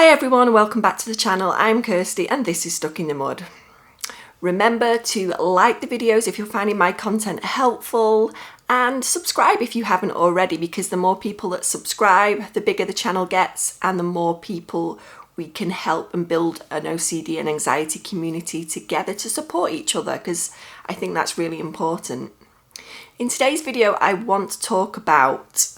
Hi everyone, welcome back to the channel. I'm Kirsty and this is Stuck in the Mud. Remember to like the videos if you're finding my content helpful, and subscribe if you haven't already, because the more people that subscribe, the bigger the channel gets and the more people we can help and build an OCD and anxiety community together to support each other, because I think that's really important. In today's video, I want to talk about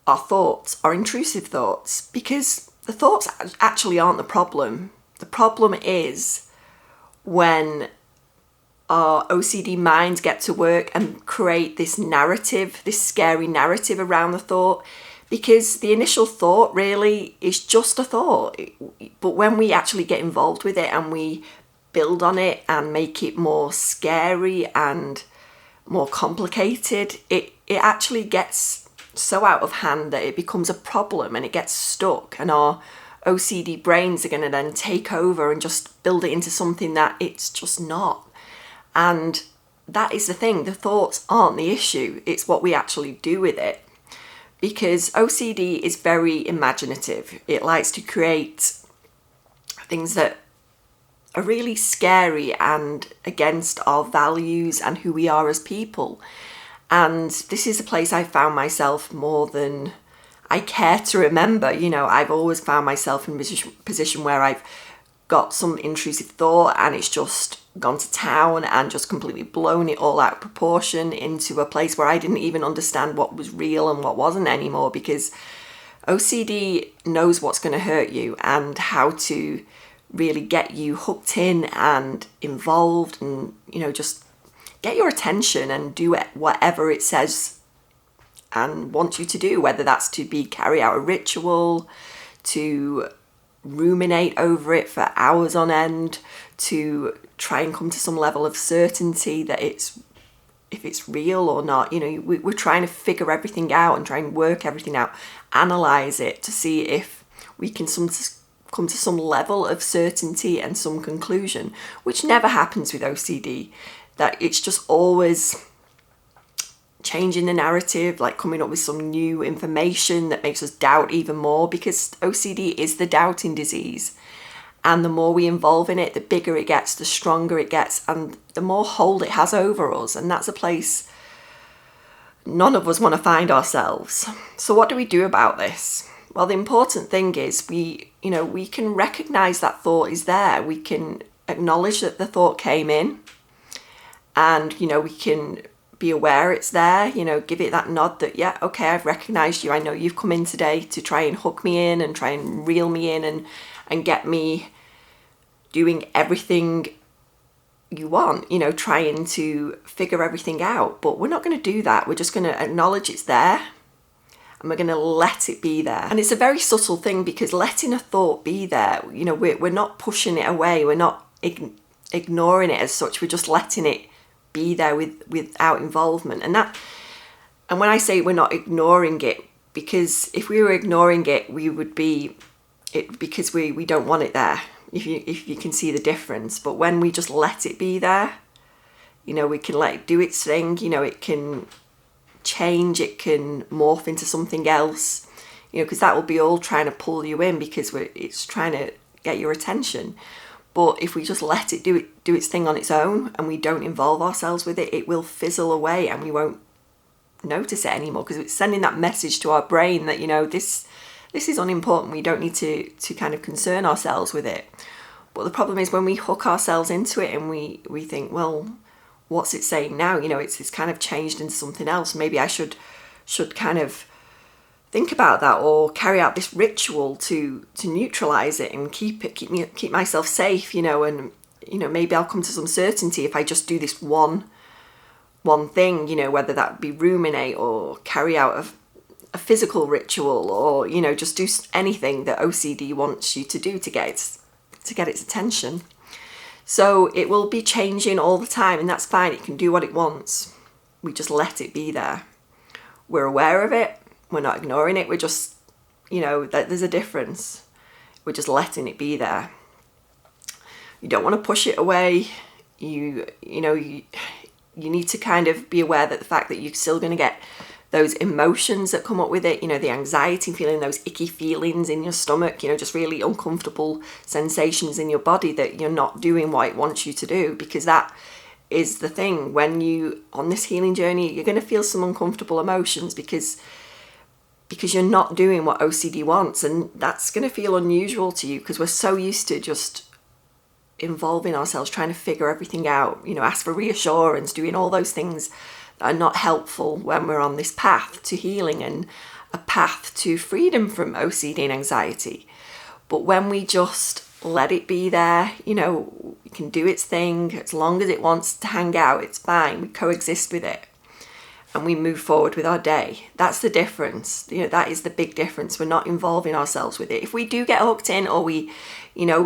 our thoughts, our intrusive thoughts, because the thoughts actually aren't the problem. The problem is when our OCD minds get to work and create this narrative, this scary narrative around the thought, because the initial thought really is just a thought. But when we actually get involved with it and we build on it and make it more scary and more complicated, it actually gets so out of hand that it becomes a problem and it gets stuck, and our OCD brains are going to then take over and just build it into something that it's just not. And that is the thing, the thoughts aren't the issue, it's what we actually do with it. Because OCD is very imaginative. It likes to create things that are really scary and against our values and who we are as people. And this is a place I found myself more than I care to remember. You know, I've always found myself in a position where I've got some intrusive thought and it's just gone to town and just completely blown it all out of proportion into a place where I didn't even understand what was real and what wasn't anymore, because OCD knows what's going to hurt you and how to really get you hooked in and involved and, you know, just get your attention and do whatever it says and wants you to do, whether that's to carry out a ritual, to ruminate over it for hours on end, to try and come to some level of certainty that if it's real or not. You know, we're trying to figure everything out and try and work everything out, analyze it to see if we can come to some level of certainty and some conclusion, which never happens with OCD. That it's just always changing the narrative, like coming up with some new information that makes us doubt even more, because OCD is the doubting disease. And the more we involve in it, the bigger it gets, the stronger it gets, and the more hold it has over us. And that's a place none of us want to find ourselves. So what do we do about this? Well, the important thing is we can recognize that thought is there. We can acknowledge that the thought came in. And, you know, we can be aware it's there, you know, give it that nod that, yeah, okay, I've recognized you. I know you've come in today to try and hook me in and try and reel me in and get me doing everything you want, you know, trying to figure everything out. But we're not going to do that. We're just going to acknowledge it's there and we're going to let it be there. And it's a very subtle thing, because letting a thought be there, you know, we're not pushing it away. We're not ignoring it as such. We're just letting it be there without involvement. And when I say we're not ignoring it, because if we were ignoring it, we would be it because we don't want it there, if you can see the difference. But when we just let it be there, you know, we can let it do its thing. You know, it can change, it can morph into something else, you know, because that will be all trying to pull you in, because it's trying to get your attention. But if we just let it do its thing on its own and we don't involve ourselves with it, it will fizzle away and we won't notice it anymore, because it's sending that message to our brain that, you know, this is unimportant. We don't need to kind of concern ourselves with it. But the problem is when we hook ourselves into it and we think, well, what's it saying now? You know, it's kind of changed into something else. Maybe I should kind of think about that, or carry out this ritual to neutralize it and keep myself safe, you know. And, you know, maybe I'll come to some certainty if I just do this one thing, you know, whether that be ruminate or carry out a physical ritual, or, you know, just do anything that OCD wants you to do to get its attention. So it will be changing all the time, and that's fine. It can do what it wants. We just let it be there. We're aware of it. We're not ignoring it. We're just, you know, there's a difference. We're just letting it be there. You don't want to push it away. You need to kind of be aware that the fact that you're still going to get those emotions that come up with it, you know, the anxiety, feeling those icky feelings in your stomach, you know, just really uncomfortable sensations in your body that you're not doing what it wants you to do. Because that is the thing, when you on this healing journey, you're going to feel some uncomfortable emotions because you're not doing what OCD wants, and that's going to feel unusual to you because we're so used to just involving ourselves, trying to figure everything out, you know, ask for reassurance, doing all those things that are not helpful when we're on this path to healing and a path to freedom from OCD and anxiety. But when we just let it be there, you know, it can do its thing, as long as it wants to hang out, it's fine, we coexist with it and we move forward with our day. That's the difference. You know, that is the big difference. We're not involving ourselves with it. If we do get hooked in, or we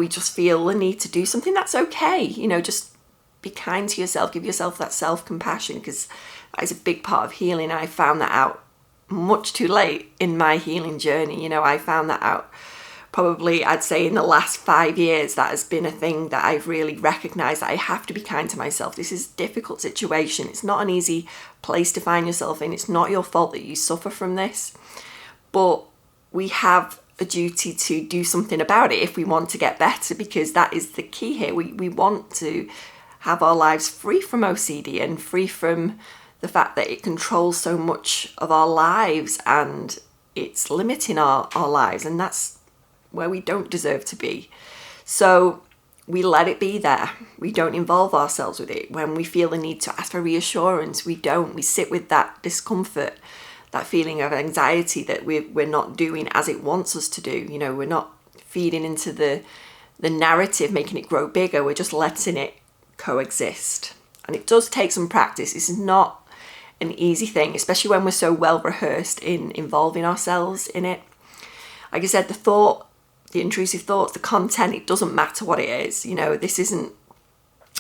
just feel the need to do something, that's okay. You know, just be kind to yourself, give yourself that self-compassion, because that is a big part of healing. I found that out much too late in my healing journey. You know, I found that out probably, I'd say, in the last 5 years. That has been a thing that I've really recognized, that I have to be kind to myself. This is a difficult situation. It's not an easy place to find yourself in. It's not your fault that you suffer from this, but we have a duty to do something about it if we want to get better, because that is the key here. We want to have our lives free from OCD and free from the fact that it controls so much of our lives and it's limiting our lives, and that's where we don't deserve to be. So we let it be there. We don't involve ourselves with it. When we feel the need to ask for reassurance, we don't. We sit with that discomfort, that feeling of anxiety that we're not doing as it wants us to do. You know, we're not feeding into the narrative, making it grow bigger. We're just letting it coexist. And it does take some practice. This is not an easy thing, especially when we're so well rehearsed in involving ourselves in it. Like I said, the intrusive thoughts, the content, it doesn't matter what it is. You know, this isn't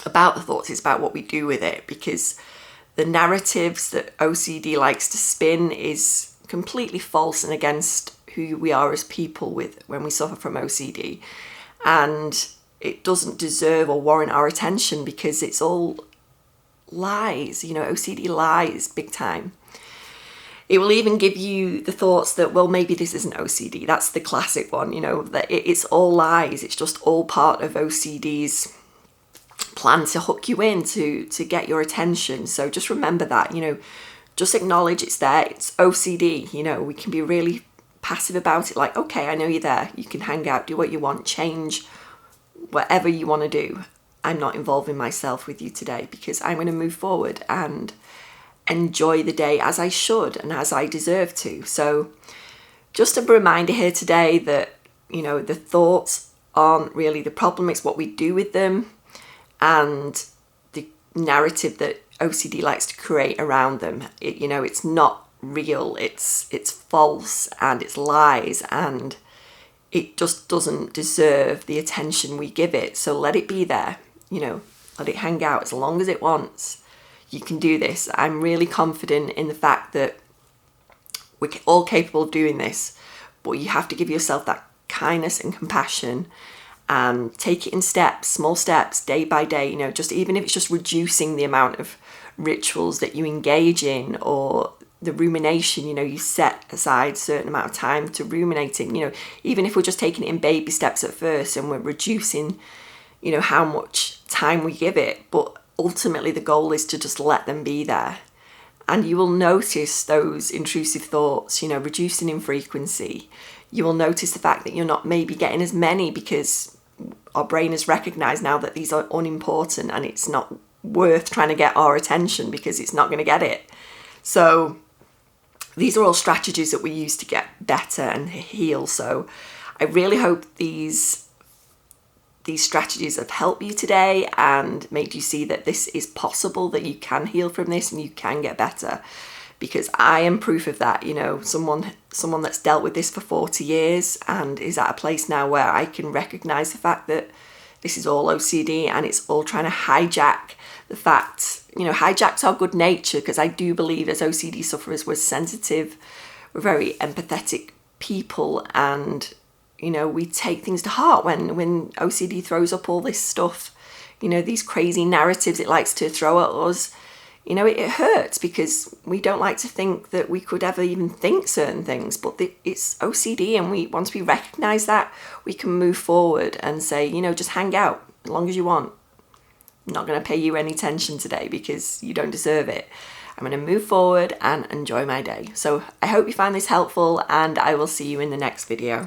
about the thoughts, it's about what we do with it, because the narratives that OCD likes to spin is completely false and against who we are as people when we suffer from OCD. And it doesn't deserve or warrant our attention because it's all lies. You know, OCD lies big time. It will even give you the thoughts that, well, maybe this isn't OCD. That's the classic one, you know, that it's all lies. It's just all part of OCD's plan to hook you in, to get your attention. So just remember that, you know, just acknowledge it's there. It's OCD, you know, we can be really passive about it. Like, okay, I know you're there. You can hang out, do what you want, change whatever you want to do. I'm not involving myself with you today because I'm going to move forward and enjoy the day as I should and as I deserve to. So just a reminder here today that, you know, the thoughts aren't really the problem. It's what we do with them and the narrative that OCD likes to create around them. You know, it's not real. It's false and it's lies, and it just doesn't deserve the attention we give it. So let it be there, you know, let it hang out as long as it wants. You can do this. I'm really confident in the fact that we're all capable of doing this, but you have to give yourself that kindness and compassion and take it in steps, small steps, day by day, you know, just even if it's just reducing the amount of rituals that you engage in, or the rumination, you know, you set aside a certain amount of time to ruminating, you know, even if we're just taking it in baby steps at first and we're reducing, you know, how much time we give it, but ultimately the goal is to just let them be there. And you will notice those intrusive thoughts, you know, reducing in frequency. You will notice the fact that you're not maybe getting as many because our brain has recognized now that these are unimportant and it's not worth trying to get our attention because it's not going to get it. So these are all strategies that we use to get better and heal. So I really hope these strategies have helped you today and made you see that this is possible, that you can heal from this and you can get better, because I am proof of that. You know, someone that's dealt with this for 40 years and is at a place now where I can recognize the fact that this is all OCD and it's all trying to hijack the fact, you know, hijacks our good nature, because I do believe as OCD sufferers we're sensitive, we're very empathetic people, and you know, we take things to heart when OCD throws up all this stuff, you know, these crazy narratives it likes to throw at us. You know, it hurts because we don't like to think that we could ever even think certain things, but it's OCD, and once we recognize that, we can move forward and say, you know, just hang out as long as you want. I'm not going to pay you any attention today because you don't deserve it. I'm going to move forward and enjoy my day. So I hope you find this helpful, and I will see you in the next video.